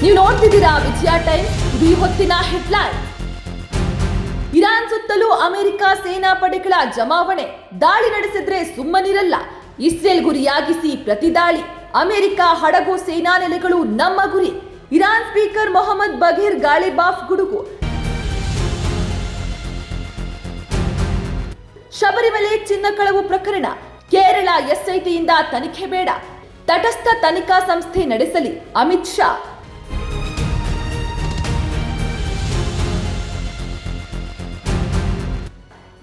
ನೀವು ನೋಡ್ತಿದ್ದೀರಾ ವಿಜಯ ಟೈಮ್ಸ್. ಈ ಹೊತ್ತಿನ ಹೆಡ್ಲೈನ್. ಇರಾನ್ ಸುತ್ತಲೂ ಅಮೆರಿಕ ಸೇನಾ ಪಡೆಗಳ ಜಮಾವಣೆ. ದಾಳಿ ನಡೆಸಿದ್ರೆ ಸುಮ್ಮನಿರಲ್ಲ. ಇಸ್ರೇಲ್ ಗುರಿಯಾಗಿಸಿ ಪ್ರತಿದಾಳಿ. ಅಮೆರಿಕ ಹಡಗು ಸೇನಾ ನೆಲೆಗಳು ನಮ್ಮ ಗುರಿ. ಇರಾನ್ ಸ್ಪೀಕರ್ ಮೊಹಮ್ಮದ್ ಬಘೀರ್ ಗಾಳಿಬಾಫ್ ಗುಡುಗು. ಶಬರಿಮಲೆ ಚಿನ್ನ ಕಳವು ಪ್ರಕರಣ. ಕೇರಳ ಎಸ್ಐಟಿಯಿಂದ ತನಿಖೆ ಬೇಡ. ತಟಸ್ಥ ತನಿಖಾ ಸಂಸ್ಥೆ ನಡೆಸಲಿ ಅಮಿತ್ ಶಾ.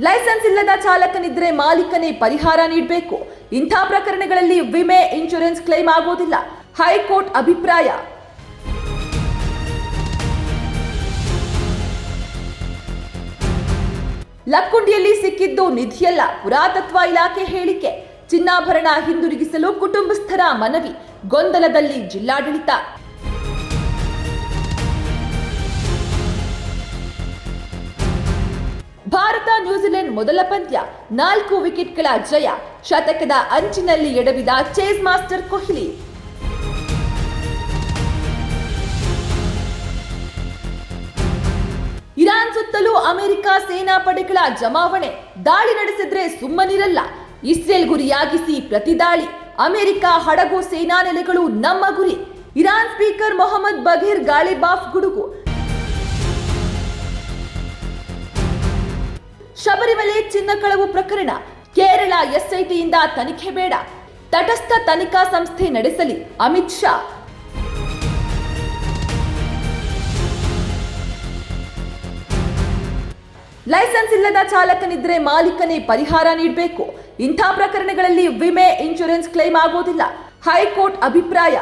ಲೈಸೆನ್ಸ್ ಇಲ್ಲದ ಚಾಲಕನಿದ್ರೆ ಮಾಲೀಕನೇ ಪರಿಹಾರ ನೀಡಬೇಕು. ಇಂಥ ಪ್ರಕರಣಗಳಲ್ಲಿ ವಿಮೆ ಇನ್ಶೂರೆನ್ಸ್ ಕ್ಲೈಮ್ ಆಗೋದಿಲ್ಲ. ಹೈಕೋರ್ಟ್ ಅಭಿಪ್ರಾಯ. ಲಕ್ಕುಂಡಿಯಲ್ಲಿ ಸಿಕ್ಕಿದ್ದು ನಿಧಿಯಲ್ಲ, ಪುರಾತತ್ವ ಇಲಾಖೆ ಹೇಳಿಕೆ. ಚಿನ್ನಾಭರಣ ಹಿಂದಿರುಗಿಸಲು ಕುಟುಂಬಸ್ಥರ ಮನವಿ. ಗೊಂದಲದಲ್ಲಿ ಜಿಲ್ಲಾಡಳಿತ. ಭಾರತ ನ್ಯೂಜಿಲೆಂಡ್ ಮೊದಲ ಪಂದ್ಯ. 4 ವಿಕೆಟ್ಗಳ ಜಯ. ಶತಕದ ಅಂಚಿನಲ್ಲಿ ಎಡವಿದ ಚೇಸ್ ಮಾಸ್ಟರ್ ಕೊಹ್ಲಿ. ಇರಾನ್ ಸುತ್ತಲೂ ಅಮೆರಿಕ ಸೇನಾ ಪಡೆಗಳ ಜಮಾವಣೆ. ದಾಳಿ ನಡೆಸಿದ್ರೆ ಸುಮ್ಮನಿರಲ್ಲ. ಇಸ್ರೇಲ್ ಗುರಿಯಾಗಿಸಿ ಪ್ರತಿದಾಳಿ. ಅಮೆರಿಕ ಹಡಗು ಸೇನಾ ನೆಲೆಗಳು ನಮ್ಮ ಗುರಿ. ಇರಾನ್ ಸ್ಪೀಕರ್ ಮೊಹಮ್ಮದ್ ಬಘೀರ್ ಗಾಳಿಬಾಫ್ ಗುಡುಗು. ಶಬರಿಮಲೆ ಚಿನ್ನ ಕಳವು ಪ್ರಕರಣ. ಕೇರಳ ಎಸ್ಐಟಿಯಿಂದ ತನಿಖೆ ಬೇಡ. ತಟಸ್ಥ ತನಿಖಾ ಸಂಸ್ಥೆ ನಡೆಸಲಿ ಅಮಿತ್ ಶಾ. ಲೈಸೆನ್ಸ್ ಇಲ್ಲದ ಚಾಲಕನಿದ್ರೆ ಮಾಲೀಕನೇ ಪರಿಹಾರ ನೀಡಬೇಕು. ಇಂಥ ಪ್ರಕರಣಗಳಲ್ಲಿ ವಿಮೆ ಇನ್ಶೂರೆನ್ಸ್ ಕ್ಲೈಮ್ ಆಗೋದಿಲ್ಲ. ಹೈಕೋರ್ಟ್ ಅಭಿಪ್ರಾಯ.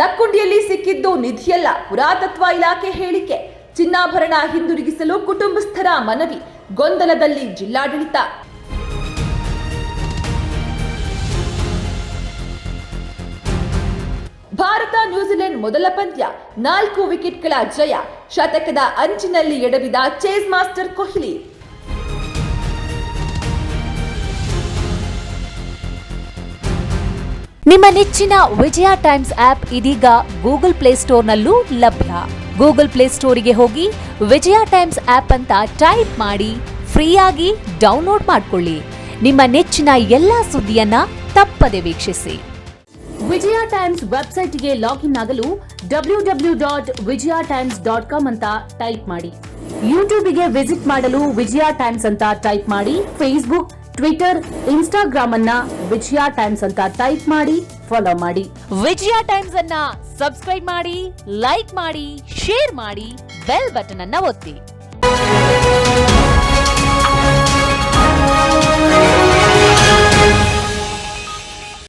ಲಕ್ಕುಂಡಿಯಲ್ಲಿ ಸಿಕ್ಕಿದ್ದು ನಿಧಿಯಲ್ಲ, ಪುರಾತತ್ವ ಇಲಾಖೆ ಹೇಳಿಕೆ. ಚಿನ್ನಾಭರಣ ಹಿಂದಿರುಗಿಸಲು ಕುಟುಂಬಸ್ಥರ ಮನವಿ. ಗೊಂದಲದಲ್ಲಿ ಜಿಲ್ಲಾಡಳಿತ. ಭಾರತ ನ್ಯೂಜಿಲೆಂಡ್ ಮೊದಲ ಪಂದ್ಯ. 4 ವಿಕೆಟ್ಗಳ ಜಯ. ಶತಕದ ಅಂಚಿನಲ್ಲಿ ಎಡವಿದ ಚೇಸ್ ಮಾಸ್ಟರ್ ಕೊಹ್ಲಿ. ನಿಮ್ಮ ನೆಚ್ಚಿನ ವಿಜಯ ಟೈಮ್ಸ್ ಆಪ್ ಇದೀಗ ಗೂಗಲ್ ಪ್ಲೇಸ್ಟೋರ್ನಲ್ಲೂ ಲಭ್ಯ. ಗೂಗಲ್ ಪ್ಲೇಸ್ಟೋರಿಗೆ ಹೋಗಿ ವಿಜಯ ಟೈಮ್ಸ್ ಆಪ್ ಅಂತ ಟೈಪ್ ಮಾಡಿ ಫ್ರೀಯಾಗಿ ಡೌನ್ಲೋಡ್ ಮಾಡಿಕೊಳ್ಳಿ. ನಿಮ್ಮ ನೆಚ್ಚಿನ ಎಲ್ಲಾ ಸುದ್ದಿಯನ್ನ ತಪ್ಪದೆ ವೀಕ್ಷಿಸಿ. ವಿಜಯ ಟೈಮ್ಸ್ ವೆಬ್ಸೈಟ್ಗೆ ಲಾಗಿನ್ ಆಗಲು www.vijayatimes.com ಅಂತ ಟೈಪ್ ಮಾಡಿ. ಯೂಟ್ಯೂಬ್ಗೆ ವಿಸಿಟ್ ಮಾಡಲು ವಿಜಯ ಟೈಮ್ಸ್ ಅಂತ ಟೈಪ್ ಮಾಡಿ. ಫೇಸ್ಬುಕ್, ಟ್ವಿಟರ್, ಇನ್ಸ್ಟಾಗ್ರಾಮ್ ಅನ್ನ ವಿಜಯ ಟೈಮ್ಸ್ ಅಂತ ಟೈಪ್ ಮಾಡಿ, ಫಾಲೋ ಮಾಡಿ. ವಿಜಯ ಟೈಮ್ಸ್ ಅನ್ನ ಸಬ್ಸ್ಕ್ರೈಬ್ ಮಾಡಿ, ಲೈಕ್ ಮಾಡಿ, ಶೇರ್ ಮಾಡಿ, ಬೆಲ್ ಬಟನ್ ಅನ್ನ ಒತ್ತಿ.